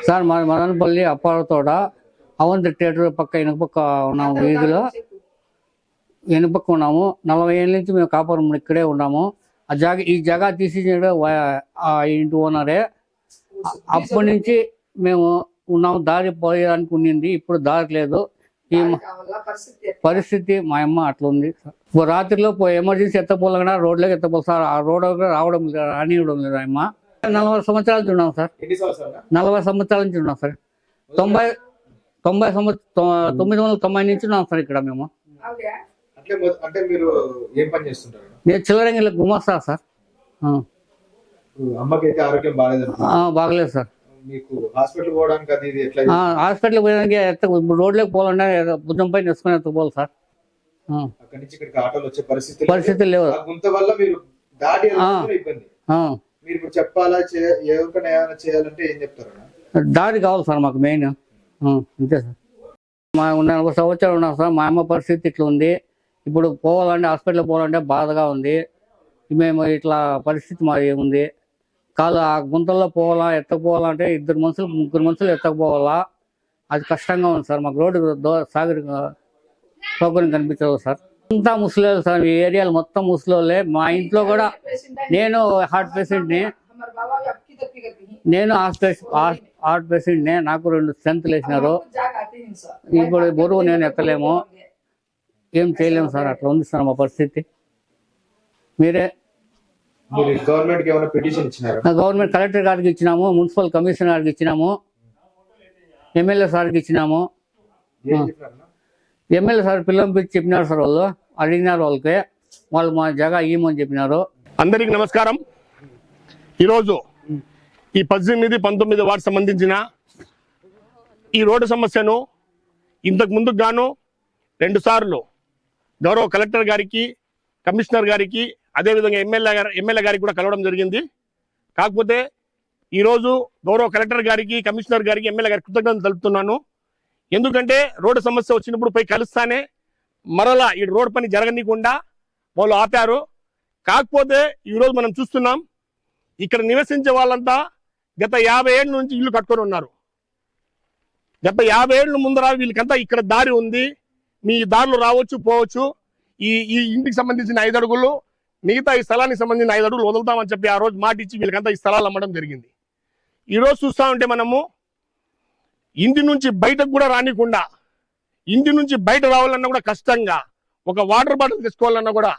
Sir మా Madanapalle అప్పారతోట Avanthi theatre పక్క వెనుక ఉన్నాము, వీధిలో వెనుపక్క ఉన్నాము. 40 ఏళ్ళ నుంచి మేము కాపురం ఇక్కడే ఉన్నాము. ఈ జగా తీసి ఆ ఇంటి ఓనరే. అప్పటి నుంచి మేము ఉన్నాము. దారి పోయేదానికి ఉండింది, ఇప్పుడు దారి లేదు. ఈ పరిస్థితి మా అమ్మ అట్లా ఉంది. రాత్రిలో ఎమర్జెన్సీ ఎత్తపోలగా రోడ్లోకి ఎత్తపోలు సార్. ఆ రోడ్ రావడం రానివ్వడం లేదు. అమ్మ 40 సంవత్సరాల నుంచి ఉన్నాం సార్. 40 సంవత్సరాల నుంచి ఉన్నాం సార్. 990 నుంచి ఉన్నాం సార్ ఇక్కడ మేము. నేను చిల్లరంగిలో గుమస్తా సార్. బాగలేదు సార్. హాస్పిటల్ పోయడానికి రోడ్లోకి పోవాలంటే భుజం పైన వేసుకుని ఎత్తుకోవాలి సార్. పరిస్థితి లేవు. దారి కావాలి సార్ మాకు మెయిన్. అంతే సార్. మా 40 సంవత్సరాలు ఉన్నాం సార్. మా అమ్మ పరిస్థితి ఇట్లా ఉంది. ఇప్పుడు పోవాలంటే హాస్పిటల్ పోవాలంటే బాధగా ఉంది. మేము ఇట్లా పరిస్థితి మాది ఉంది. కాదు ఆ గుంతల్లో పోవాలా, ఎత్తకపోవాలంటే 2 మనుషులు 3 మనుషులు ఎత్తకపోవాలా. అది కష్టంగా ఉంది సార్. మాకు రోడ్డు సౌకర్యం కనిపించదు సార్. అంతా ముసలి సార్. ఈ ఏరియాలో మొత్తం ముసలి. మా ఇంట్లో కూడా నేను హార్ట్ పేషెంట్ని. నేను హార్ట్ పేషెంట్ని. నాకు 2 స్ట్రెంత్లు వేసినారు. ఇప్పుడు బరువు నేను ఎత్తలేము, ఏం చేయలేము సార్. అట్లా ఉంది సార్ మా పరిస్థితి. గవర్నమెంట్ కలెక్టర్ గారికి ఇచ్చినాము, మున్సిపల్ కమిషనర్ గారికి ఇచ్చినాము, ఎమ్మెల్యే సార్కి ఇచ్చినాము. ఎమ్మెల్యే సార్ పిల్లలు పిలిచి చెప్పినారు సార్. వాళ్ళు అడిగినారు, వాళ్ళు మా జగ ఇయ్యమని చెప్పినారు. అందరికి నమస్కారం. ఈరోజు ఈ 18, 19 వార్డు సంబంధించిన ఈ రోడ్డు సమస్యను ఇంతకు ముందుకు గాను 2 సార్లు గౌరవ కలెక్టర్ గారికి, కమిషనర్ గారికి, అదేవిధంగా ఎమ్మెల్యే గారికి కూడా కలవడం జరిగింది. కాకపోతే ఈరోజు గౌరవ కలెక్టర్ గారికి, కమిషనర్ గారికి, ఎమ్మెల్యే గారికి కృతజ్ఞతలు తెలుపుతున్నాను. ఎందుకంటే రోడ్డు సమస్య వచ్చినప్పుడు పోయి కలుస్తానే మరలా ఈ రోడ్డు పని జరగనీయకుండా వాళ్ళు ఆపారు. కాకపోతే ఈరోజు మనం చూస్తున్నాం, ఇక్కడ నివసించే వాళ్ళంతా గత 50 ఏళ్ళ నుంచి ఇల్లు కట్టుకొని ఉన్నారు. గత 50 ఏళ్ళ ముందర వీళ్ళకంతా ఇక్కడ దారి ఉంది, మీ దారిలో రావచ్చు పోవచ్చు. ఈ ఇంటికి సంబంధించిన 5 అడుగులు, మిగతా ఈ స్థలానికి సంబంధించిన 5 అడుగులు వదులుతామని చెప్పి ఆ రోజు మాట ఇచ్చి వీళ్ళకంతా ఈ స్థలాలు అమ్మడం జరిగింది. ఈరోజు చూస్తా ఉంటే మనము ఇంటి నుంచి బయటకు కూడా రానికుండా, ఇంటి నుంచి బయట రావాలన్నా కూడా కష్టంగా, ఒక వాటర్ బాటిల్ తెచ్చుకోవాలన్నా కూడా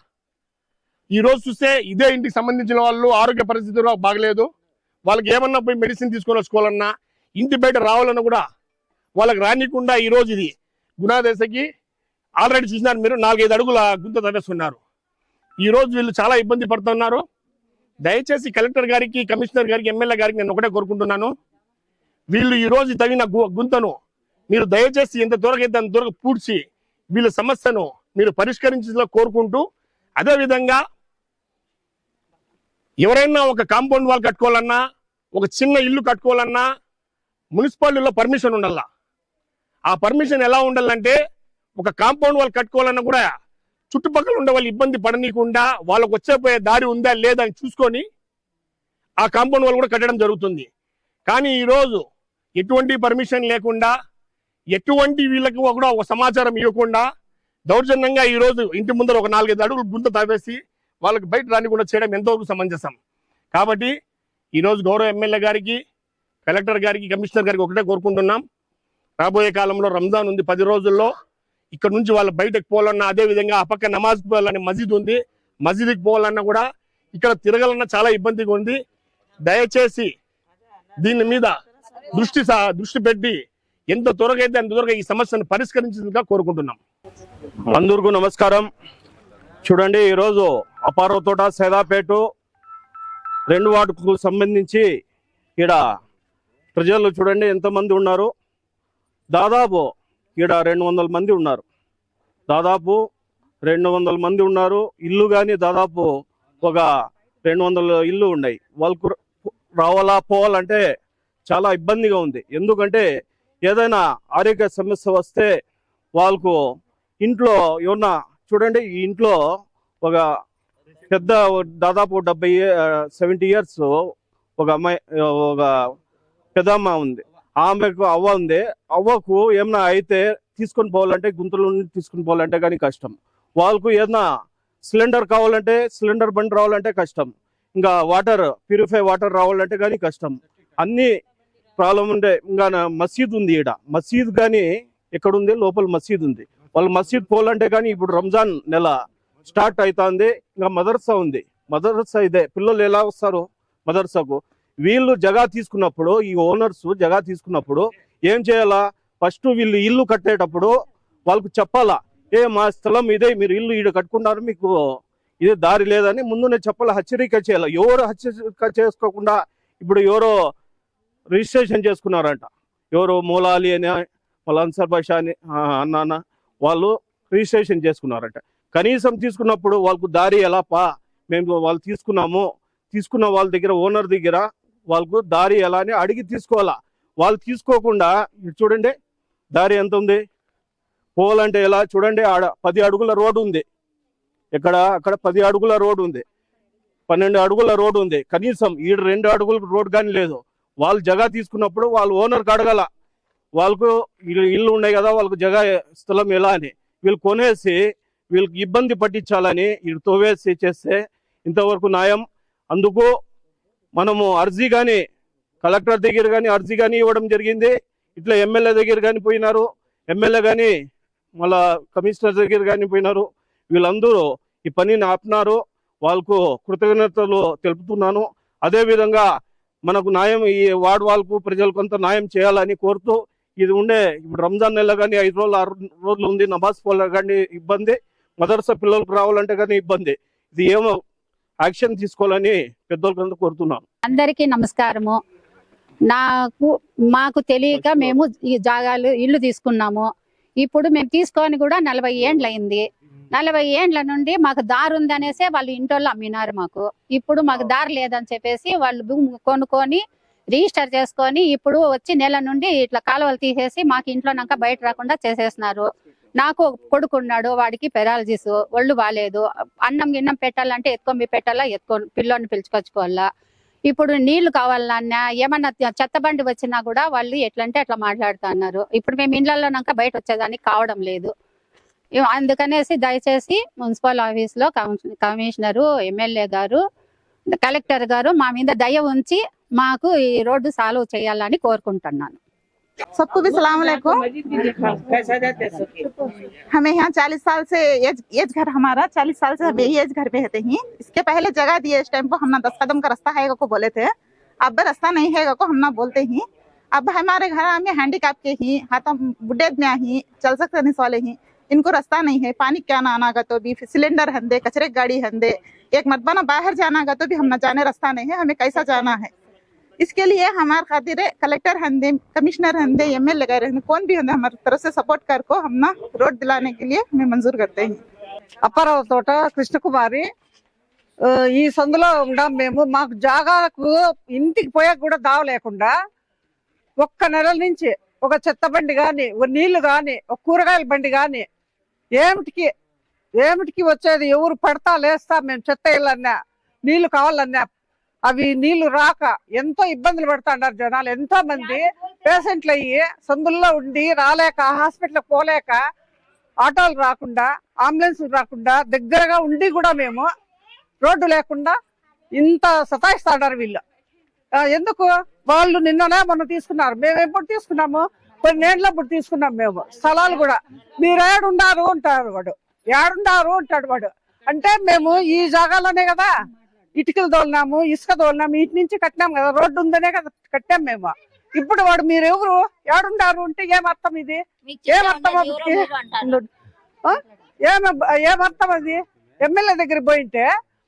ఈరోజు చూస్తే ఇదే ఇంటికి సంబంధించిన వాళ్ళు ఆరోగ్య పరిస్థితులు బాగలేదు. వాళ్ళకి ఏమన్నా పోయి మెడిసిన్ తీసుకొని వచ్చుకోవాలన్నా, ఇంటి బయట రావాలన్నా కూడా వాళ్ళకి రానికుండా ఈరోజు ఇది గుణాదశకి ఆల్రెడీ చూసినారు మీరు, 4-5 అడుగుల గుంత తవ్వేస్తున్నారు. ఈరోజు వీళ్ళు చాలా ఇబ్బంది పడుతున్నారు. దయచేసి కలెక్టర్ గారికి, కమిషనర్ గారికి, ఎమ్మెల్యే గారికి నేను ఒకటే కోరుకుంటున్నాను, వీళ్ళు ఈరోజు తగిన గుంతను మీరు దయచేసి ఎంత త్వరగా అయితే అంత త్వరగా పూడ్చి వీళ్ళ సమస్యను మీరు పరిష్కరించేలా కోరుకుంటూ, అదేవిధంగా ఎవరైనా ఒక కాంపౌండ్ వాల్ కట్టుకోవాలన్నా, ఒక చిన్న ఇల్లు కట్టుకోవాలన్నా మున్సిపాలిటీలో పర్మిషన్ ఉండాల. ఆ పర్మిషన్ ఎలా ఉండాలంటే, ఒక కాంపౌండ్ వాల్ కట్టుకోవాలన్నా కూడా చుట్టుపక్కల ఉండే వాళ్ళు ఇబ్బంది పడనీయకుండా వాళ్ళకు వచ్చేపోయే దారి ఉందా లేదా అని చూసుకొని ఆ కాంపౌండ్ వాల్ కూడా కట్టడం జరుగుతుంది. కానీ ఈరోజు ఎటువంటి పర్మిషన్ లేకుండా, ఎటువంటి వీళ్ళకి కూడా ఒక సమాచారం ఇవ్వకుండా దౌర్జన్యంగా ఈరోజు ఇంటి ముందర ఒక 4-5 అడుగులు గుంత తవ్వేసి వాళ్ళకి బయట రానికుండా చేయడం ఎంతవరకు సమంజసం. కాబట్టి ఈరోజు గౌరవ ఎమ్మెల్యే గారికి, కలెక్టర్ గారికి, కమిషనర్ గారికి ఒకటే కోరుకుంటున్నాం, రాబోయే కాలంలో రంజాన్ ఉంది, 10 రోజుల్లో ఇక్కడ నుంచి వాళ్ళు బయటకు పోవాలన్నా, అదేవిధంగా ఆ పక్క నమాజ్ పోవాలనే మసీద్ ఉంది, మసీద్కి పోవాలన్నా కూడా ఇక్కడ తిరగాలన్నా చాలా ఇబ్బందిగా ఉంది. దయచేసి దీని మీద దృష్టి పెట్టి ఎంత త్వరగా అయితే అంత త్వరగా ఈ సమస్యను పరిష్కరించేందుగా కోరుకుంటున్నాం. అందరికీ నమస్కారం. చూడండి, ఈరోజు అపారతోట, సేదాపేట 2 వార్డుకు సంబంధించి ఇక్కడ ప్రజలు చూడండి ఎంతమంది ఉన్నారు. దాదాపు ఇక్కడ 200 మంది ఉన్నారు. దాదాపు 200 మంది ఉన్నారు. ఇల్లు కానీ దాదాపు ఒక 200 ఇల్లు ఉన్నాయి. వాళ్ళకు రావాలా పోవాలంటే చాలా ఇబ్బందిగా ఉంది. ఎందుకంటే ఏదైనా ఆరోగ్య సమస్య వస్తే వాళ్ళకు ఇంట్లో ఏమన్నా చూడండి, ఈ ఇంట్లో ఒక పెద్ద దాదాపు 70 ఇయర్స్ ఒక అమ్మాయి, ఒక పెద్ద అమ్మ ఉంది. ఆమెకు అవ్వ ఉంది, అవ్వకు ఏమన్నా అయితే తీసుకొని పోవాలంటే గుంతల నుండి తీసుకొని పోవాలంటే కానీ కష్టం. వాళ్ళకు ఏదన్నా సిలిండర్ కావాలంటే సిలిండర్ బండి రావాలంటే కష్టం. ఇంకా వాటర్ ప్యూరిఫై వాటర్ రావాలంటే కానీ కష్టం. అన్ని ప్రాబ్లం ఉండే. ఇంకా మసీద్ ఉంది, ఈడ మసీద్ కానీ ఎక్కడుంది, లోపల మసీద్ ఉంది. వాళ్ళు మసీద్ పోవాలంటే కానీ ఇప్పుడు రంజాన్ నెల స్టార్ట్ అవుతుంది. ఇంకా మదర్సా ఉంది, మదర్సా ఇదే. పిల్లలు ఎలా వస్తారు మదర్సాకు? వీళ్ళు జగా తీసుకున్నప్పుడు, ఈ ఓనర్స్ జగా తీసుకున్నప్పుడు ఏం చేయాలా? ఫస్ట్ వీళ్ళు ఇల్లు కట్టేటప్పుడు వాళ్ళకు చెప్పాలా, మా స్థలం ఇదే, మీరు ఇల్లు ఈడ కట్టుకున్నారు, మీకు ఇదే దారి లేదని ముందునే చెప్పాలా, హెచ్చరిక చేయాలి. ఎవరు హెచ్చరిక చేసుకోకుండా ఇప్పుడు ఎవరో రిజిస్ట్రేషన్ చేసుకున్నారంట, ఎవరో మూలాలి అని, వాళ్ళ అన్సర్ భాష అని అన్న వాళ్ళు రిజిస్ట్రేషన్ చేసుకున్నారంట. కనీసం తీసుకున్నప్పుడు వాళ్ళకు దారి ఎలా మేము వాళ్ళు తీసుకున్న వాళ్ళ దగ్గర, ఓనర్ దగ్గర వాళ్ళకు దారి ఎలా అని అడిగి తీసుకోవాలా. వాళ్ళు తీసుకోకుండా చూడండి దారి ఎంత ఉంది, పోవాలంటే ఎలా చూడండి. ఆడ 10 అడుగుల రోడ్డు ఉంది, అక్కడ 10 అడుగుల రోడ్డు ఉంది, 12 అడుగుల రోడ్డు ఉంది. కనీసం ఈడ 2 అడుగుల రోడ్డు కానీ లేదు. వాళ్ళు జగా తీసుకున్నప్పుడు వాళ్ళు ఓనర్కి అడగాల, వాళ్ళకు ఇల్లు ఉన్నాయి కదా, వాళ్ళకు జగా స్థలం ఎలా అని. వీళ్ళు కొనేసి వీళ్ళకి ఇబ్బంది పట్టించాలని వీళ్ళు తోవేసి చేస్తే ఇంతవరకు న్యాయం. అందుకు మనము అర్జీ కానీ కలెక్టర్ దగ్గర కానీ అర్జీ కానీ ఇవ్వడం జరిగింది. ఇట్లా ఎమ్మెల్యే దగ్గర కానీ పోయినారు, ఎమ్మెల్యే కానీ మళ్ళా కమిషనర్ దగ్గర కానీ పోయినారు. వీళ్ళందరూ ఈ పనిని ఆపినారు. వాళ్ళకు కృతజ్ఞతలు తెలుపుతున్నాను. అదేవిధంగా మనకు న్యాయం, ఈ వార్డు వాళ్ళకు ప్రజలకు అంతా న్యాయం చేయాలని కోరుతూ, ఇది ఉండే ఇప్పుడు రంజాన్ నెల కానీ 5 రోజులు 6 రోజులు ఉంది, నమాజ్ పోలే కానీ ఇబ్బంది, మదర్సా పిల్లలకు రావాలంటే కానీ ఇబ్బంది. ఇది ఏమో యాక్షన్ తీసుకోవాలని పెద్దోళ్ళకంతా కోరుతున్నాను. అందరికీ నమస్కారము. మాకు తెలియక మేము ఈ జాగాలు ఇల్లు తీసుకున్నాము. ఇప్పుడు మేము తీసుకొని కూడా 40 ఏండ్లు అయింది. 40 ఏండ్ల నుండి మాకు దారి ఉందనేసే వాళ్ళు ఇంటోళ్ళు అమ్మినారు మాకు. ఇప్పుడు మాకు దారి లేదని చెప్పేసి వాళ్ళు భూమి కొనుక్కొని రిజిస్టర్ చేసుకొని ఇప్పుడు వచ్చి నెల నుండి ఇట్లా కాలువలు తీసేసి మాకు ఇంట్లోనాక బయట రాకుండా చేసేస్తున్నారు. నాకు కొడుకున్నాడు, వాడికి పెరాలజిస్, ఒళ్ళు బాగాలేదు. అన్నం గిన్నం పెట్టాలంటే ఎత్తుకొని పెట్టాలా, పిల్లోని పిలుచుకొచ్చుకోవాలా. ఇప్పుడు నీళ్లు కావాలన్నా ఏమన్నా చెత్త బండి వచ్చినా కూడా వాళ్ళు ఎట్లంటే అట్లా మాట్లాడుతున్నారు. ఇప్పుడు మేము ఇళ్లలోనాక బయట వచ్చేదానికి కావడం లేదు. అందుకనేసి దయచేసి మున్సిపల్ ఆఫీస్ లో కమిషనరు, ఎమ్మెల్యే గారు, కలెక్టర్ గారు మా మీద దయ ఉంచి మాకు ఈ రోడ్డు సాల్వ్ చేయాలని కోరుకుంటున్నాను. सबको भी सलाम अलैकुम। हमें यहाँ 40 साल से एज घर हमारा 40 साल से हम यही एज घर पे रहते हैं। इसके पहले जगह दिए, इस टाइम को हम ना 10 कदम का रास्ता है को बोले थे, अब रास्ता नहीं है को हम ना बोलते ही। अब हमारे घर में हैंडीकैप के ही, हाथ बुढ़े ही चल सकते नहीं वाले ही, इनको रास्ता नहीं है। पानी क्या ना आना तो भी सिलेंडर हंदे, कचरे गाड़ी हंदे, एक मरतबा बाहर जाना तो भी हम ना जाने रास्ता नहीं है, हमें कैसा जाना है। इसके लिए हमारे खातिर कलेक्टर हंदे, कमिश्नर हंदे, एमएलए लगा कौन भी हंदे हमारी तरफ से सपोर्ट कर को हम ना रोड दिलाने के लिए हमें मंजूर करते हैं। అప్పారావు తోట కృష్ణకుమారి. ఈ సందులో ఉన్నాం మేము. మాకు జాగాకు ఇంటికి పోయాక కూడా దావ లేకుండా ఒక్క నెల నుంచి ఒక చెత్త బండి కానీ, నీళ్లు కానీ, ఒక కూరగాయల బండి కానీ ఏమిటికి వచ్చేది. ఎవరు పడతా లేస్తా మేము చెత్త ఇళ్ళన్నా, నీళ్లు కావాలన్నా అవి నీళ్లు రాక ఎంతో ఇబ్బందులు పడుతున్నారు జనాలు. ఎంతో మంది పేషెంట్లు అయ్యి సందుల్లో ఉండి రాలేక, హాస్పిటల్కి పోలేక, ఆటోలు రాకుండా, అంబులెన్స్ రాకుండా, దగ్గరగా ఉండి కూడా మేము రోడ్డు లేకుండా ఇంత సతాయిస్తున్నారు వీళ్ళు. ఎందుకు? వాళ్ళు నిన్ననే మొన్న తీసుకున్నారు, మేము ఎప్పుడు తీసుకున్నాము, కొన్ని ఏళ్ళప్పుడు తీసుకున్నాం మేము స్థలాలు కూడా. మీరు ఏడుండారు అంటారు వాడు, ఏడుండారు అంటాడు వాడు. అంటే మేము ఈ జాగాలోనే కదా ఇటుకలు తోలినాము, ఇసుక తోలినాము, ఇటు నుంచి కట్టినాము కదా, రోడ్డు ఉందనే కదా కట్టాం మేము. ఇప్పుడు వాడు మీరు ఎవరు ఏడుండారు అంటే ఏమర్థం? ఇది ఏమర్థం? ఏమర్థం అది? ఎమ్మెల్యే దగ్గర పోయింటే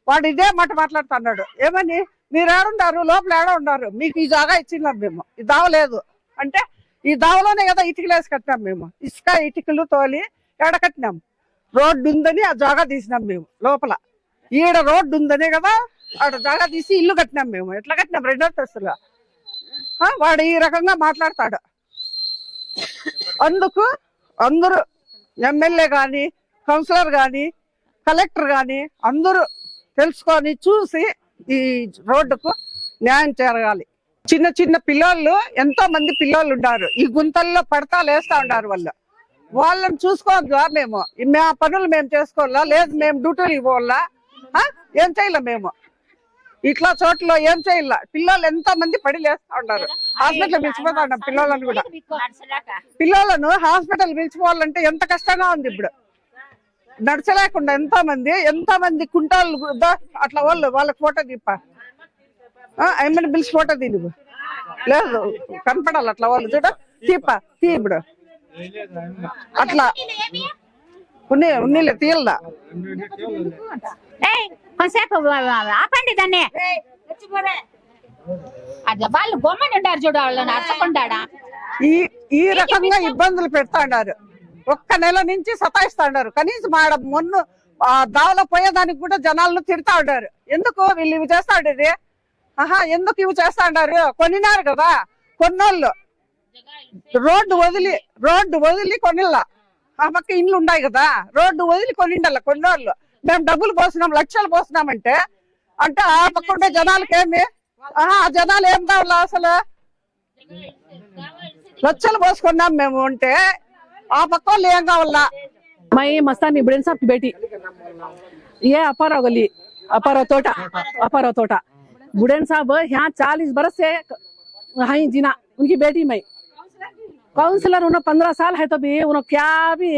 వాడు ఇదే మాట మాట్లాడుతున్నాడు. ఏమని? మీరు ఏడుండారు, లోపల ఏడ ఉండారు, మీకు ఈ జాగా ఇచ్చినాం మేము, ఈ దావ లేదు అంటే ఈ దావలోనే కదా ఇటుకలు వేసి కట్టినాం మేము. ఇసుక ఇటుకలు తోలి ఏడ కట్టినాం, రోడ్డు ఉందని ఆ జాగా తీసినాం మేము. లోపల ఈడ రోడ్డు ఉందనే కదా ఆడ జాగా తీసి ఇల్లు కట్టినాం మేము. ఎట్లా కట్టినాం? 2 అంతస్తులుగా. వాడు ఈ రకంగా మాట్లాడతాడు. అందుకు అందరూ ఎమ్మెల్యే కానీ, కౌన్సిలర్ కానీ, కలెక్టర్ కానీ అందరూ తెలుసుకొని చూసి ఈ రోడ్డుకు న్యాయం జరగాలి. చిన్న చిన్న పిల్లోళ్ళు ఎంతో మంది పిల్లోళ్ళు ఉన్నారు, ఈ గుంతల్లో పడతా లేస్తా ఉన్నారు. వాళ్ళని చూసుకోవాలా మేము, మా పనులు మేము చేసుకోవాలా, లేదు మేము డ్యూటీకి పోవాలా, ఏం చేయాల మేము ఇట్లా చోట్ల ఏం చేయాల? పిల్లలు ఎంతో మంది పడి లేస్తా ఉన్నారు. హాస్పిటల్ పిలిచిపోతా ఉన్నాం పిల్లలను కూడా. పిల్లలను హాస్పిటల్ పిలిచిపోవాలంటే ఎంత కష్టంగా ఉంది. ఇప్పుడు నడచలేకుండా ఎంతో మంది కుంటాలు అట్లా వాళ్ళకి ఫోటో తీప ఏమైనా పిలిచి ఫోటో తీ నువ్వు, లేదు కనపడాలి అట్లా వాళ్ళు చూడ తీ ఇప్పుడు అట్లా ఉన్నీలే తీయల్లా. కొంతసేపు ఆపండి దాన్ని. అది వాళ్ళు బొమ్మని ఉంటారు చూడ, వాళ్ళని అరచకుండా ఈ రకంగా ఇబ్బందులు పెడతా ఉన్నారు. ఒక్క నెల నుంచి సతాయిస్తా ఉన్నారు. కనీసం ఆడ మొన్న దావలో పోయేదానికి కూడా జనాలను తిడతా ఉన్నారు. ఎందుకు వీళ్ళు ఇవి చేస్తా ఉండేది? ఎందుకు ఇవి చేస్తా ఉన్నారు? కొనినారు కదా కొన్నోళ్ళు, రోడ్డు వదిలి కొనిల్లా. ఆ పక్క ఇండ్లు ఉన్నాయి కదా, రోడ్డు వదిలి కొనిండల్లా కొన్నోళ్ళు. మేము డబ్బులు పోసినాం, లక్షలు పోసినామంటే అంటే ఆ పక్క ఉండే జనాలకి ఏమి? ఆ జనాలు ఏం కావాలా? అసలు లక్షలు పోసుకున్నాం మేము అంటే ఆ పక్క వాళ్ళు ఏం కావాలా? मैं मस्तानी बुडेन साहब की बेटी, ये अपाराव गली अपाराव तोटा बुडेन साहब यहाँ 40 बरस से हाई जीना। उनकी बेटी मैं काउंसलर, उन्होंने 15 साल है तो भी उन्होंने क्या भी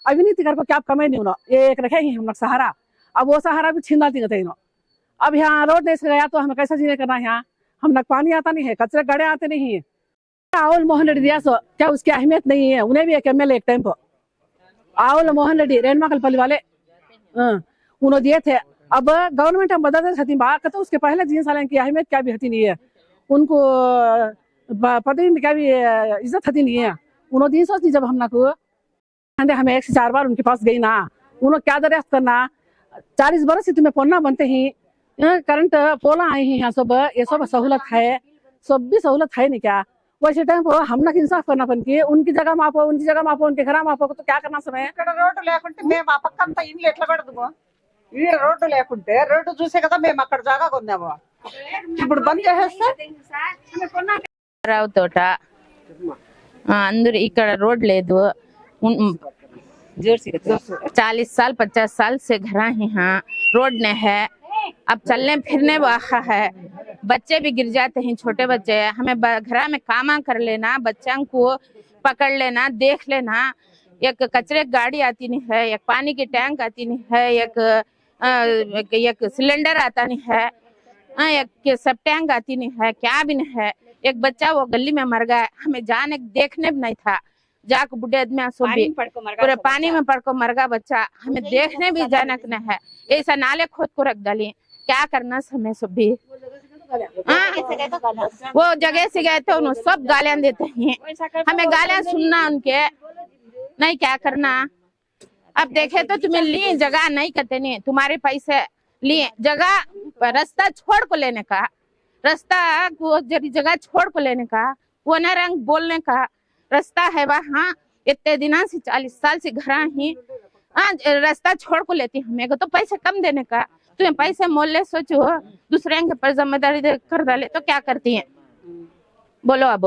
अविनीति कर को क्या कमाई नहीं उन्होंने एक रखे ही हम लोग सहारा। अब वो सहारा भी छीन डालती गए। अब यहाँ रोड नहीं से गया तो हमें कैसा जीने करना? यहाँ हम लोग पानी आता नहीं है, कचरे गाड़े आते नहीं है। राहुल मोहन रेड्डी दिया सो क्या उसकी अहमियत नहीं है? उन्हें भी एक MLA एक टाइम पर राहुल मोहन रेड्डी रेणमाकलपल्ली वाले उन्होंने दिए थे। अब गवर्नमेंट हम बदल सकती बात तो उसके पहले 3 साल की अहमियत क्या भी होती नहीं है, उनको पदवी में क्या भी इज्जत होती नहीं है। उन्होंने 3 सोचती जब हम ना को हमें 1 से 4 बार उनके पास गई ना, उन्होंने क्या दरियाफ्त करना? 40 बरस से तुम्हें पोलना बनते ही करंट पोला आई ही यहाँ सब, ये सब सहूलत है, सब भी सहूलत है नहीं क्या? वैसे टाइम पर हम ना इंसाफ करना पन की उनकी जगह मापो, उनके घर मापो तो क्या करना समय? ఇక్కడ రోడ్డు లేకుంటే మేము ఆ పక్క అంతా ఇండ్లు ఎట్లా కడదాము? ఈ రోడ్డు లేకుంటే రోడ్డు చూసే కదా మేము అక్కడ జాగా కొన్నాము. ఇప్పుడు బంద్ చేసేస్తే రావు తోట అందరూ ఇక్కడ రోడ్ లేదు। 40 साल 50 साल से घर ही हैं, रोड न है। अब चलने फिरने वाला है, बच्चे भी गिर जाते हैं, छोटे बच्चे। हमें घर में काम कर लेना, बच्चों को पकड़ लेना, देख लेना। एक कचरे की गाड़ी आती नहीं है, एक पानी की टैंक आती नहीं है, एक सिलेंडर आता नहीं है, एक सब टैंक आती नहीं है, क्या भी नहीं है। एक बच्चा वो गली में मर गया, हमें जाने देखने भी नहीं था। जाक बुढ़े आदमी पूरे पानी में पड़ को मर गया बच्चा, हमें देखने भी जाना नहीं है। ऐसा नाले खोद को रख डाली, क्या करना समय सब भी। वो जगह से गए थे, उन्होंने सब गालियां देते हैं, हमें गालियां सुनना उनके नहीं, क्या करना। अब देखे तो तुम्हें लिए जगह नहीं करते नहीं, तुम्हारे पैसे लिए जगह रास्ता छोड़ को लेने का, रास्ता को जगह छोड़ को लेने का, वो न रंग बोलने का रास्ता है वहाँ। इतने दिनों से 40 साल से घर ही रास्ता छोड़ को लेती, हमें तो पैसे कम देने का। तुम्हें पैसे मोल ले, सोचो दूसरे के पर जिम्मेदारी कर डाले तो क्या करती हैं? बोलो अब।